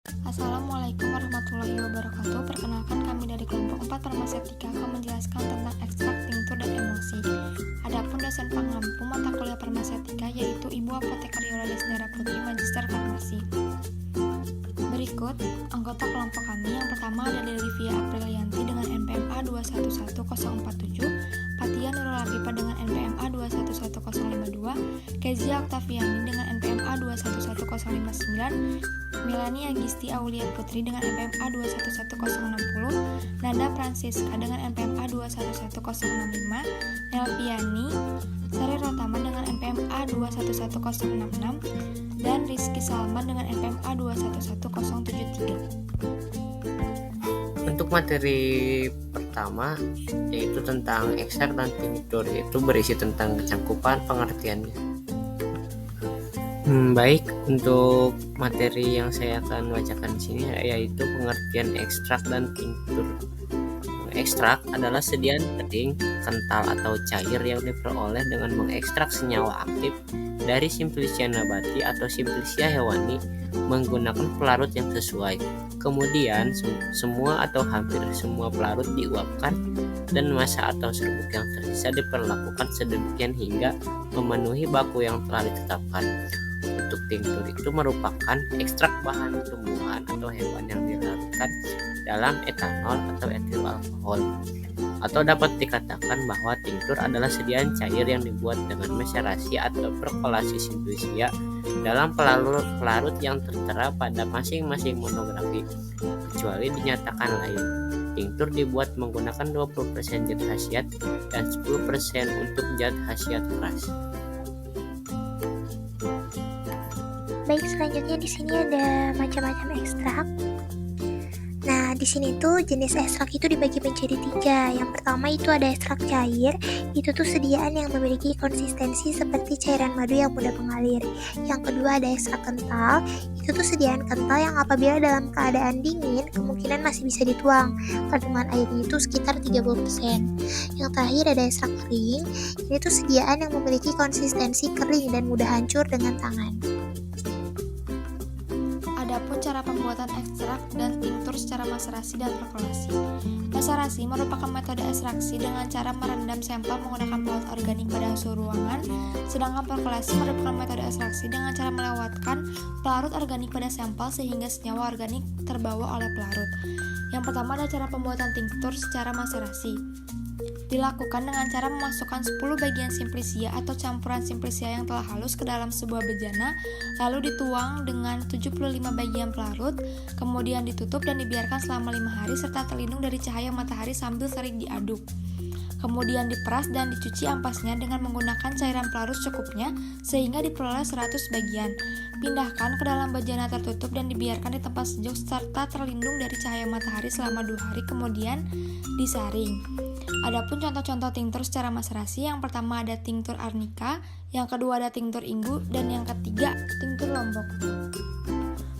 Assalamualaikum warahmatullahi wabarakatuh. Perkenalkan kami dari kelompok 4 Farmasetika akan menjelaskan tentang ekstrak, tinktur, dan emulsi. Adapun dosen pengampu mata kuliah Farmasetika yaitu Ibu Apoteker Yola Desnera Putri, Magister Farmasi. Berikut anggota kelompok kami. Yang pertama ada Delivia Aprilianti dengan NPMA 211047, Fatia Nurul Afifa dengan NPMA 211052, Kezia Oktaviani dengan NPMA 211059, Melanie Agisti Aulia Putri dengan NPMA 211060, Nanda Francisca dengan NPMA 211065, Nelviani Sari Rotama dengan NPMA 211066, dan Rizky Salman dengan NPMA 211073. Untuk materi pertama yaitu tentang ekstrak dan tinktur, itu berisi tentang cangkupan pengertiannya. Baik, untuk materi yang saya akan bacakan di sini yaitu pengertian ekstrak dan tinktur. Ekstrak adalah sediaan kering, kental atau cair yang diperoleh dengan mengekstrak senyawa aktif dari Simplicia nabati atau Simplicia hewani menggunakan pelarut yang sesuai. Kemudian semua atau hampir semua pelarut diuapkan dan massa atau serbuk yang tersisa diperlakukan sedemikian hingga memenuhi baku yang telah ditetapkan. Untuk tinktur itu merupakan ekstrak bahan tumbuhan atau hewan yang dilarutkan dalam etanol atau etil alkohol. Atau dapat dikatakan bahwa tinktur adalah sediaan cair yang dibuat dengan maserasi atau perkolasi Simplicia dalam pelarut yang tertera pada masing-masing monografi, kecuali dinyatakan lain. Tinktur dibuat menggunakan 20% zat khasiat dan 10% untuk zat khasiat keras. Baik, selanjutnya di sini ada macam-macam ekstrak. Nah, di sini tuh jenis ekstrak itu dibagi menjadi 3. Yang pertama itu ada ekstrak cair, itu tuh sediaan yang memiliki konsistensi seperti cairan madu yang mudah mengalir. Yang kedua ada ekstrak kental, itu tuh sediaan kental yang apabila dalam keadaan dingin kemungkinan masih bisa dituang. Kandungan airnya itu sekitar 30%. Yang terakhir ada ekstrak kering, ini tuh sediaan yang memiliki konsistensi kering dan mudah hancur dengan tangan. Adapun cara pembuatan ekstrak dan tinktur secara maserasi dan perkolasi. Maserasi merupakan metode ekstraksi dengan cara merendam sampel menggunakan pelarut organik pada suhu ruangan, sedangkan perkolasi merupakan metode ekstraksi dengan cara melewatkan pelarut organik pada sampel sehingga senyawa organik terbawa oleh pelarut. Yang pertama adalah cara pembuatan tinktur secara maserasi. Dilakukan dengan cara memasukkan 10 bagian Simplicia atau campuran Simplicia yang telah halus ke dalam sebuah bejana, lalu dituang dengan 75 bagian pelarut, kemudian ditutup dan dibiarkan selama 5 hari serta terlindung dari cahaya matahari sambil sering diaduk. Kemudian diperas dan dicuci ampasnya dengan menggunakan cairan pelarut secukupnya sehingga diperoleh 100 bagian. Pindahkan ke dalam bejana tertutup dan dibiarkan di tempat sejuk serta terlindung dari cahaya matahari selama 2 hari, kemudian disaring. Adapun contoh-contoh tinktur secara maserasi, yang pertama ada tinktur arnika, yang kedua ada tinktur inggu, dan yang ketiga tinktur lombok.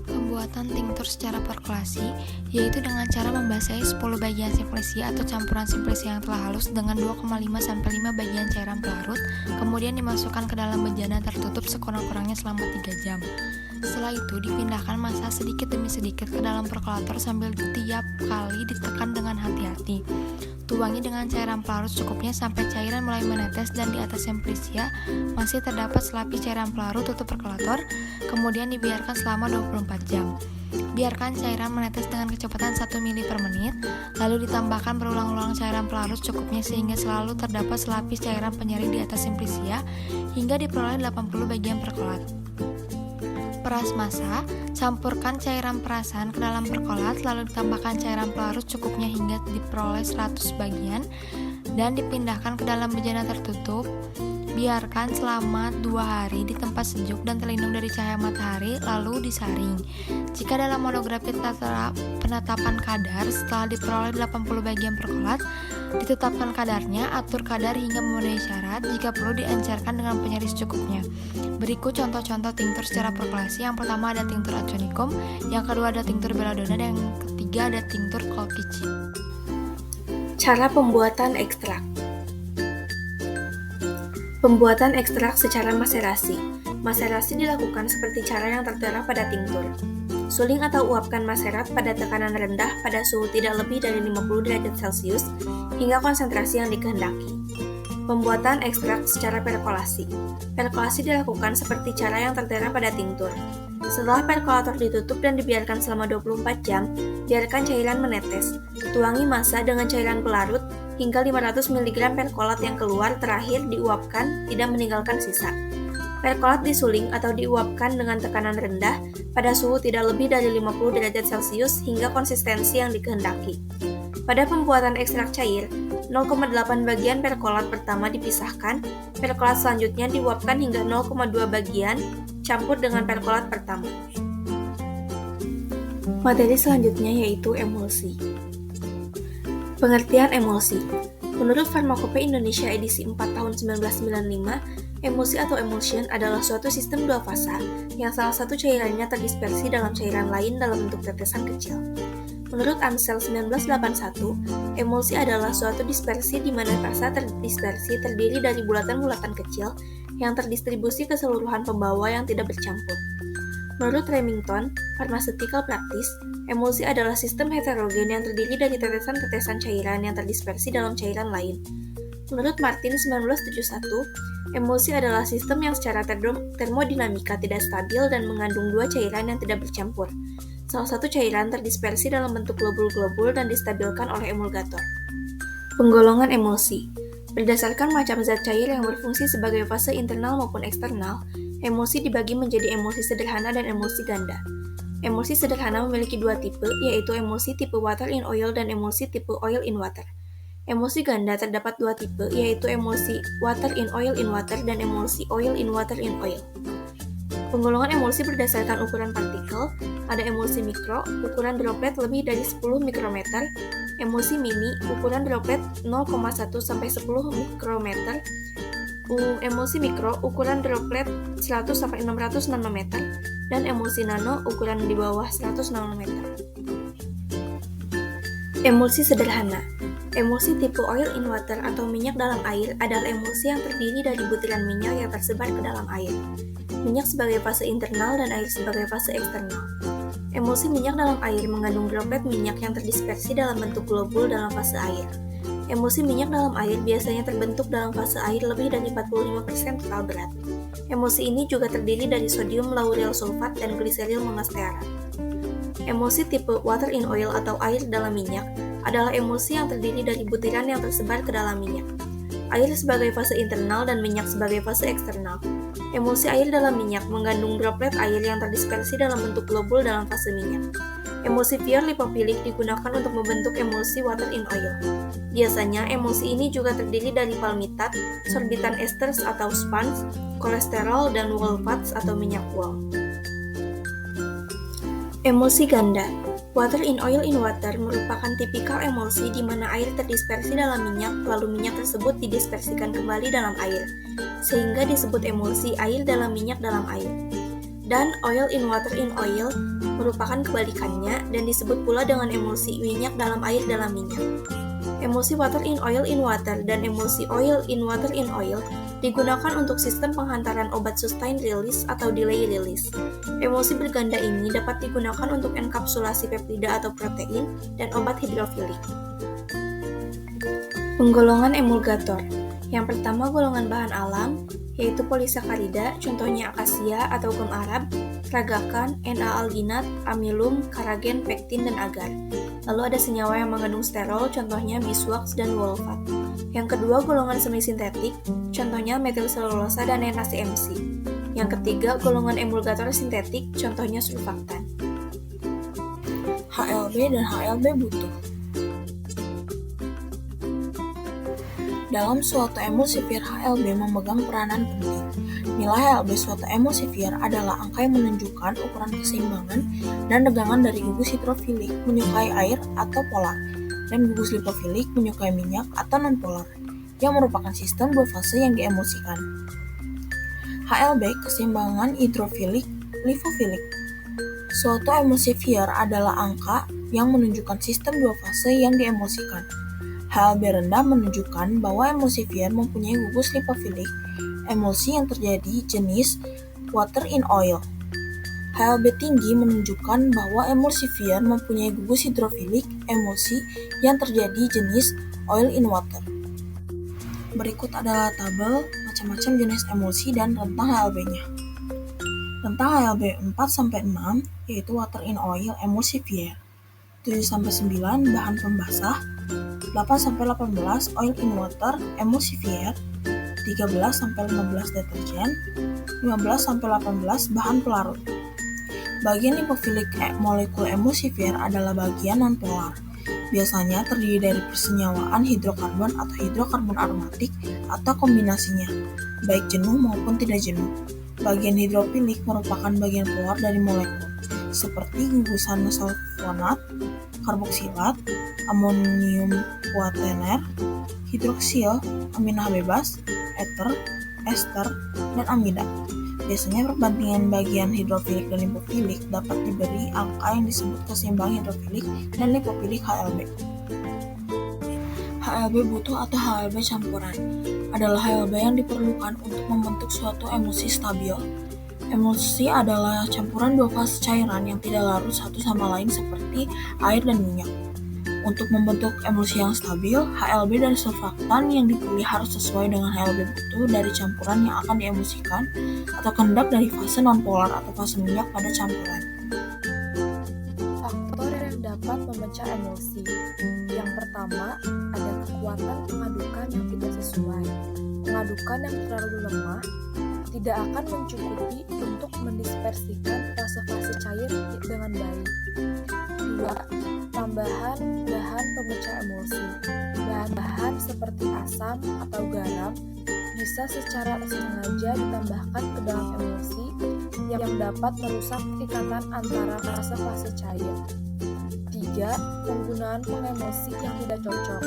Pembuatan tinktur secara perkolasi yaitu dengan cara membasahi 10 bagian Simplicia atau campuran Simplicia yang telah halus dengan 2,5-5 bagian cairan pelarut, kemudian dimasukkan ke dalam bejana tertutup sekurang-kurangnya selama 3 jam. Setelah itu dipindahkan massa sedikit demi sedikit ke dalam perkolator sambil tiap kali ditekan dengan hati-hati. Tuangi dengan cairan pelarut secukupnya sampai cairan mulai menetes dan di atas Simplicia masih terdapat selapis cairan pelarut, tutup perkolator, kemudian dibiarkan selama 24 jam. Biarkan cairan menetes dengan kecepatan 1 ml per menit, lalu ditambahkan berulang-ulang cairan pelarut secukupnya sehingga selalu terdapat selapis cairan penyering di atas Simplicia hingga diperoleh 80 bagian perkolat. Peras massa, campurkan cairan perasan ke dalam perkolat, lalu ditambahkan cairan pelarut cukupnya hingga diperoleh 100 bagian dan dipindahkan ke dalam bejana tertutup. Biarkan selama 2 hari di tempat sejuk dan terlindung dari cahaya matahari, lalu disaring. Jika dalam monografi tertera penetapan kadar setelah diperoleh 80 bagian perkolat, ditetapkan kadarnya, atur kadar hingga memenuhi syarat, jika perlu diencerkan dengan penyeri secukupnya. Berikut contoh-contoh tinktur secara perkolasi. Yang pertama ada tinktur Aconikum, yang kedua ada tinktur Belladonna, dan yang ketiga ada tinktur Colchicum. Cara pembuatan ekstrak. Pembuatan ekstrak secara maserasi. Maserasi dilakukan seperti cara yang tertera pada tinktur. Suling atau uapkan maserat pada tekanan rendah pada suhu tidak lebih dari 50 derajat Celcius hingga konsentrasi yang dikehendaki. Pembuatan ekstrak secara perkolasi. Perkolasi dilakukan seperti cara yang tertera pada tinktur. Setelah perkolator ditutup dan dibiarkan selama 24 jam, biarkan cairan menetes. Tuangi massa dengan cairan pelarut hingga 500 mg perkolat yang keluar terakhir diuapkan, tidak meninggalkan sisa. Perkolat disuling atau diuapkan dengan tekanan rendah pada suhu tidak lebih dari 50 derajat Celcius hingga konsistensi yang dikehendaki. Pada pembuatan ekstrak cair, 0,8 bagian perkolat pertama dipisahkan, perkolat selanjutnya diuapkan hingga 0,2 bagian, campur dengan perkolat pertama. Materi selanjutnya yaitu emulsi. Pengertian emulsi. Menurut Farmakope Indonesia edisi 4 tahun 1995, emulsi atau emulsion adalah suatu sistem dua fasa yang salah satu cairannya terdispersi dalam cairan lain dalam bentuk tetesan kecil. Menurut Ansel 1981, emulsi adalah suatu dispersi di mana fasa terdispersi terdiri dari bulatan-bulatan kecil yang terdistribusi ke keseluruhan pembawa yang tidak bercampur. Menurut Remington, Pharmaceutical Practice, emulsi adalah sistem heterogen yang terdiri dari tetesan-tetesan cairan yang terdispersi dalam cairan lain. Menurut Martin 1971, emulsi adalah sistem yang secara termodinamika tidak stabil dan mengandung dua cairan yang tidak bercampur. Salah satu cairan terdispersi dalam bentuk globul-globul dan distabilkan oleh emulgator. Penggolongan emulsi. Berdasarkan macam zat cair yang berfungsi sebagai fase internal maupun eksternal, emulsi dibagi menjadi emulsi sederhana dan emulsi ganda. Emulsi sederhana memiliki dua tipe, yaitu emulsi tipe water in oil dan emulsi tipe oil in water. Emulsi ganda terdapat dua tipe, yaitu emulsi water in water dan emulsi oil in water in oil. Penggolongan emulsi berdasarkan ukuran partikel, ada emulsi mikro, ukuran droplet lebih dari 10 mikrometer, emulsi mini, ukuran droplet 0,1 sampai 10 mikrometer, emulsi mikro, ukuran droplet 100 sampai 600 nanometer, dan emulsi nano, ukuran di bawah 100 nanometer. Emulsi sederhana. Emulsi tipe oil in water atau minyak dalam air adalah emulsi yang terdiri dari butiran minyak yang tersebar ke dalam air. Minyak sebagai fase internal dan air sebagai fase eksternal. Emulsi minyak dalam air mengandung droplet minyak yang terdispersi dalam bentuk globul dalam fase air. Emulsi minyak dalam air biasanya terbentuk dalam fase air lebih dari 45% total berat. Emulsi ini juga terdiri dari sodium lauryl sulfat dan gliseril monostearat. Emulsi tipe water in oil atau air dalam minyak adalah emulsi yang terdiri dari butiran yang tersebar ke dalam minyak. Air sebagai fase internal dan minyak sebagai fase eksternal. Emulsi air dalam minyak mengandung droplet air yang terdispersi dalam bentuk globul dalam fase minyak. Emulsi pure lipofilik digunakan untuk membentuk emulsi water in oil. Biasanya, emulsi ini juga terdiri dari palmitat, sorbitan esters atau spans, kolesterol, dan whole fats atau minyak wol. Emulsi ganda. Water in water merupakan tipikal emulsi di mana air terdispersi dalam minyak, lalu minyak tersebut didispersikan kembali dalam air, sehingga disebut emulsi air dalam minyak dalam air. Dan oil in oil merupakan kebalikannya dan disebut pula dengan emulsi minyak dalam air dalam minyak. Emulsi water in water dan emulsi oil in oil digunakan untuk sistem penghantaran obat sustained release atau delay release. Emulsi berganda ini dapat digunakan untuk enkapsulasi peptida atau protein dan obat hidrofilik. Penggolongan emulgator. Yang pertama golongan bahan alam, yaitu polisakarida, contohnya akasia atau gum Arab, ragakan, Na-alginat, amilum, karagen, pektin, dan agar. Lalu ada senyawa yang mengandung sterol, contohnya beeswax dan wolfat. Yang kedua golongan semi-sintetik, contohnya metilselulosa dan NaCMC. Yang ketiga golongan emulgator sintetik, contohnya surfaktan. HLB dan HLB butuh. Dalam suatu emulsifier, HLB memegang peranan penting. Nilai HLB suatu emulsifier adalah angka yang menunjukkan ukuran keseimbangan dan tegangan dari gugus hidrofilik menyukai air atau polar, dan gugus lipofilik menyukai minyak atau non-polar, yang merupakan sistem dua fase yang diemulsikan. HLB keseimbangan hidrofilik lipofilik. Suatu emulsifier adalah angka yang menunjukkan sistem dua fase yang diemulsikan. HLB rendah menunjukkan bahwa emulsifier mempunyai gugus lipofilik, emulsi yang terjadi jenis water in oil. HLB tinggi menunjukkan bahwa emulsifier mempunyai gugus hidrofilik emulsi yang terjadi jenis oil in water. Berikut adalah tabel macam-macam jenis emulsi dan rentang HLB-nya. Rentang HLB 4-6 yaitu water in oil emulsifier, 7-9 bahan pembasah, 8-18 oil in water emulsifier, 13-15 deterjen, 15-18 bahan pelarut. Bagian lipofilik molekul emulsifier adalah bagian nonpolar. Biasanya terdiri dari persenyawaan hidrokarbon atau hidrokarbon aromatik atau kombinasinya, baik jenuh maupun tidak jenuh. Bagian hidrofilik merupakan bagian polar dari molekul, seperti gugusan sulfonat, karboksilat, amonium kuaterner, hidroksil, aminah bebas, eter, ester, dan amida. Biasanya perbandingan bagian hidrofilik dan lipofilik dapat diberi angka yang disebut keseimbangan hidrofilik dan lipofilik HLB. HLB butuh atau HLB campuran adalah HLB yang diperlukan untuk membentuk suatu emulsi stabil. Emulsi adalah campuran dua fase cairan yang tidak larut satu sama lain seperti air dan minyak. Untuk membentuk emulsi yang stabil, HLB dari surfaktan yang dipilih harus sesuai dengan HLB butuh dari campuran yang akan diemulsikan atau kehendak dari fase nonpolar atau fase minyak pada campuran. Faktor yang dapat memecah emulsi. Yang pertama, ada kekuatan pengadukan yang tidak sesuai. Pengadukan yang terlalu lemah tidak akan mencukupi untuk mendispersikan fase-fase cair dengan baik. 2. Tambahan bahan pemecah emulsi. Bahan-bahan seperti asam atau garam bisa secara sengaja ditambahkan ke dalam emulsi yang dapat merusak ikatan antara fase-fase cair. 3. Penggunaan pengemulsi yang tidak cocok.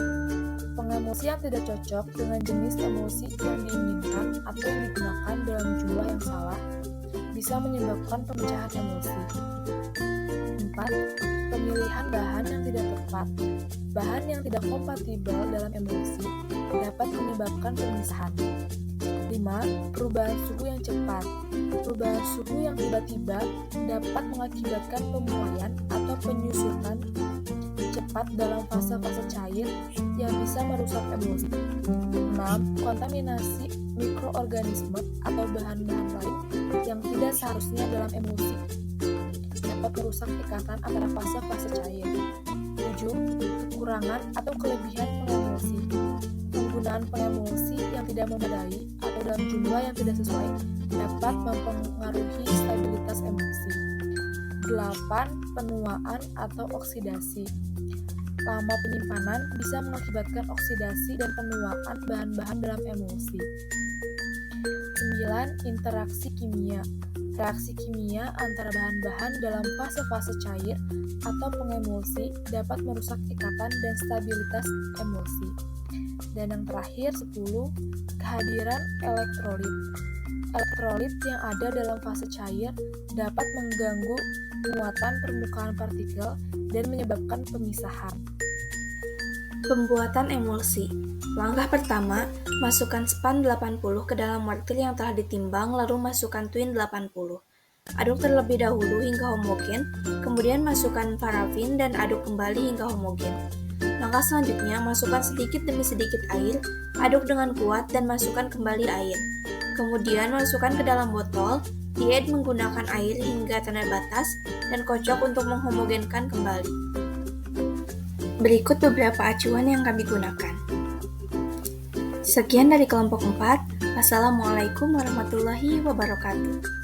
Pengemulsi yang tidak cocok dengan jenis emulsi yang diinginkan atau yang digunakan dalam jumlah yang salah bisa menyebabkan pemecahan emulsi. 4. Pemilihan bahan yang tidak tepat. Bahan yang tidak kompatibel dalam emulsi dapat menyebabkan pemisahan. 5. Perubahan suhu yang cepat. Perubahan suhu yang tiba-tiba dapat mengakibatkan pemuaian atau penyusutan cepat dalam fase-fase cair yang bisa merusak emulsi. 6. Kontaminasi mikroorganisme atau bahan-bahan lain yang tidak seharusnya dalam emulsi dapat merusak ikatan antara fase-fase cair. 7. Kekurangan atau kelebihan pengemulsi. Penggunaan pengemulsi yang tidak memadai atau dalam jumlah yang tidak sesuai dapat mempengaruhi stabilitas emulsi. 8. Penuaan atau oksidasi. Lama penyimpanan bisa mengakibatkan oksidasi dan penuaan bahan-bahan dalam emulsi. 9. Interaksi kimia. Reaksi kimia antara bahan-bahan dalam fase-fase cair atau pengemulsi dapat merusak ikatan dan stabilitas emulsi. Dan yang terakhir 10. Kehadiran elektrolit. Elektrolit yang ada dalam fase cair dapat mengganggu muatan permukaan partikel dan menyebabkan pemisahan. Pembuatan emulsi. Langkah pertama, masukkan span 80 ke dalam mortir yang telah ditimbang lalu masukkan twin 80. Aduk terlebih dahulu hingga homogen, kemudian masukkan parafin dan aduk kembali hingga homogen. Langkah selanjutnya, masukkan sedikit demi sedikit air, aduk dengan kuat dan masukkan kembali air. Kemudian masukkan ke dalam botol, diet menggunakan air hingga tanda batas dan kocok untuk menghomogenkan kembali. Berikut beberapa acuan yang kami gunakan. Sekian dari kelompok 4. Wassalamualaikum warahmatullahi wabarakatuh.